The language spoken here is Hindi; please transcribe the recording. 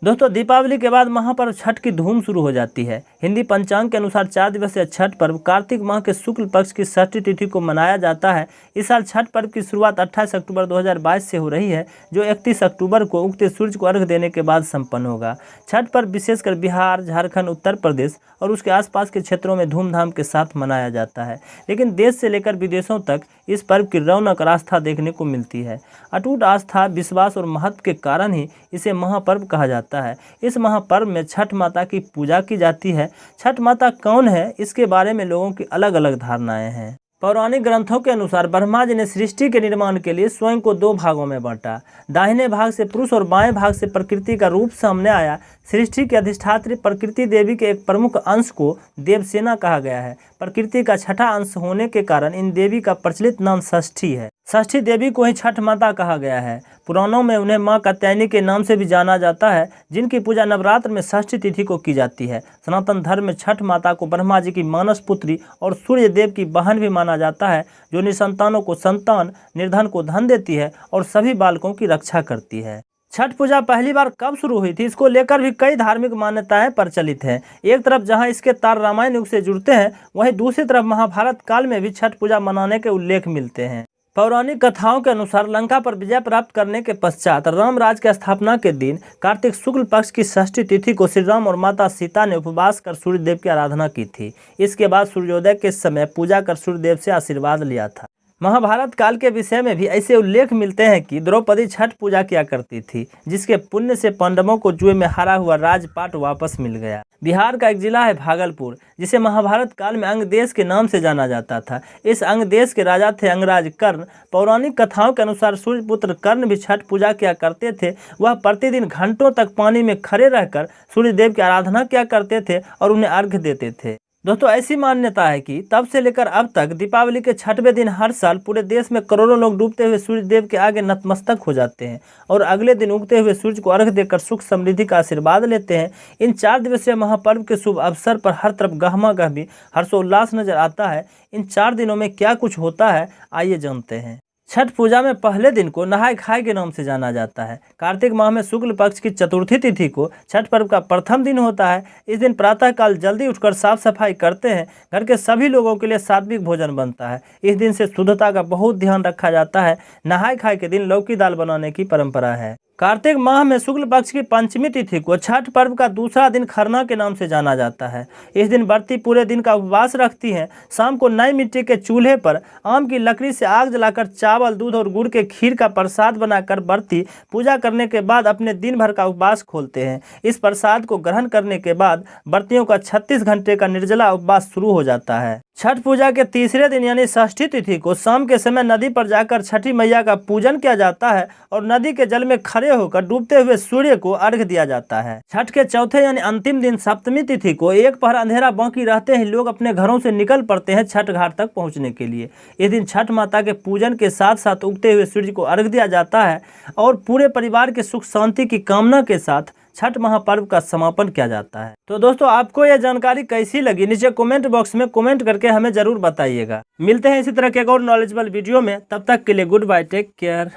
दोस्तों, दीपावली के बाद महापर्व छठ की धूम शुरू हो जाती है। हिंदी पंचांग के अनुसार 4 दिवसीय छठ पर्व कार्तिक माह के शुक्ल पक्ष की षष्ठी तिथि को मनाया जाता है। इस साल छठ पर्व की शुरुआत 28 अक्टूबर 2022 से हो रही है, जो 31 अक्टूबर को उगते सूरज को अर्घ देने के बाद संपन्न होगा। छठ पर्व विशेषकर बिहार, झारखंड, उत्तर प्रदेश और उसके आसपास के क्षेत्रों में धूमधाम के साथ मनाया जाता है। लेकिन देश से लेकर विदेशों तक इस पर्व की रौनक और आस्था देखने को मिलती है। अटूट आस्था, विश्वास और महत्व के कारण ही इसे महापर्व कहा जाता है। इस महापर्व में छठ माता की पूजा की जाती है। छठ माता कौन है, इसके बारे में लोगों की अलग अलग धारणाएं हैं। पौराणिक ग्रंथों के अनुसार ब्रह्मा जी ने सृष्टि के निर्माण के लिए स्वयं को 2 भागों में बांटा। दाहिने भाग से पुरुष और बाएं भाग से प्रकृति का रूप सामने आया। सृष्टि की अधिष्ठात्री प्रकृति देवी के एक प्रमुख अंश को देवसेना कहा गया है। प्रकृति का छठा अंश होने के कारण इन देवी का प्रचलित नाम षष्ठी है। षष्ठी देवी को ही छठ माता कहा गया है। पुराणों में उन्हें मां कात्यायनी के नाम से भी जाना जाता है, जिनकी पूजा नवरात्र में षष्ठी तिथि को की जाती है। सनातन धर्म में छठ माता को ब्रह्मा जी की मानस पुत्री और सूर्य देव की बहन भी माना जाता है, जो निसंतानों को संतान, निर्धन को धन देती है और सभी बालकों की रक्षा करती है। छठ पूजा पहली बार कब शुरू हुई थी, इसको लेकर भी कई धार्मिक मान्यताएं प्रचलित हैं। एक तरफ जहां इसके तार रामायण युग से जुड़ते हैं, वहीं दूसरी तरफ महाभारत काल में भी छठ पूजा मनाने के उल्लेख मिलते हैं। पौराणिक कथाओं के अनुसार लंका पर विजय प्राप्त करने के पश्चात रामराज की स्थापना के दिन कार्तिक शुक्ल पक्ष की षष्ठी तिथि को श्री राम और माता सीता ने उपवास कर सूर्यदेव की आराधना की थी। इसके बाद सूर्योदय के समय पूजा कर सूर्यदेव से आशीर्वाद लिया था। महाभारत काल के विषय में भी ऐसे उल्लेख मिलते हैं कि द्रौपदी छठ पूजा किया करती थी, जिसके पुण्य से पांडवों को जुए में हारा हुआ राजपाट वापस मिल गया। बिहार का एक जिला है भागलपुर, जिसे महाभारत काल में अंग देश के नाम से जाना जाता था। इस अंग देश के राजा थे अंगराज कर्ण। पौराणिक कथाओं के अनुसार सूर्यपुत्र कर्ण भी छठ पूजा किया करते थे। वह प्रतिदिन घंटों तक पानी में खड़े रहकर सूर्यदेव की आराधना किया करते थे और उन्हें अर्घ्य देते थे। दोस्तों, ऐसी मान्यता है कि तब से लेकर अब तक दीपावली के छठवें दिन हर साल पूरे देश में करोड़ों लोग डूबते हुए सूर्य देव के आगे नतमस्तक हो जाते हैं और अगले दिन उगते हुए सूर्य को अर्घ्य देकर सुख समृद्धि का आशीर्वाद लेते हैं। इन 4 दिवसीय महापर्व के शुभ अवसर पर हर तरफ गहमागहमी, हर्षोल्लास नजर आता है। इन 4 दिनों में क्या कुछ होता है, आइए जानते हैं। छठ पूजा में पहले दिन को नहाय खाय के नाम से जाना जाता है। कार्तिक माह में शुक्ल पक्ष की चतुर्थी तिथि को छठ पर्व का प्रथम दिन होता है। इस दिन प्रातःकाल जल्दी उठकर साफ सफाई करते हैं। घर के सभी लोगों के लिए सात्विक भोजन बनता है। इस दिन से शुद्धता का बहुत ध्यान रखा जाता है। नहाय खाय के दिन लौकी दाल बनाने की परंपरा है। कार्तिक माह में शुक्ल पक्ष की पंचमी तिथि को छठ पर्व का दूसरा दिन खरना के नाम से जाना जाता है। इस दिन व्रती पूरे दिन का उपवास रखती हैं। शाम को नई मिट्टी के चूल्हे पर आम की लकड़ी से आग जलाकर चावल, दूध और गुड़ के खीर का प्रसाद बनाकर व्रती पूजा करने के बाद अपने दिन भर का उपवास खोलते हैं। इस प्रसाद को ग्रहण करने के बाद व्रतियों का 36 घंटे का निर्जला उपवास शुरू हो जाता है। छठ पूजा के तीसरे दिन यानी षष्ठी तिथि को शाम के समय नदी पर जाकर छठी मैया का पूजन किया जाता है और नदी के जल में खड़े होकर डूबते हुए सूर्य को अर्घ्य दिया जाता है। छठ के चौथे यानी अंतिम दिन सप्तमी तिथि को एक पहर अंधेरा बाकी रहते ही लोग अपने घरों से निकल पड़ते हैं छठ घाट तक पहुंचने के लिए। इस दिन छठ माता के पूजन के साथ साथ उगते हुए सूर्य को अर्घ्य दिया जाता है और पूरे परिवार के सुख शांति की कामना के साथ छठ महापर्व का समापन किया जाता है। तो दोस्तों, आपको यह जानकारी कैसी लगी, नीचे कमेंट बॉक्स में कमेंट करके हमें जरूर बताइएगा। मिलते हैं इसी तरह के एक और नॉलेजेबल वीडियो में। तब तक के लिए गुड बाय, टेक केयर।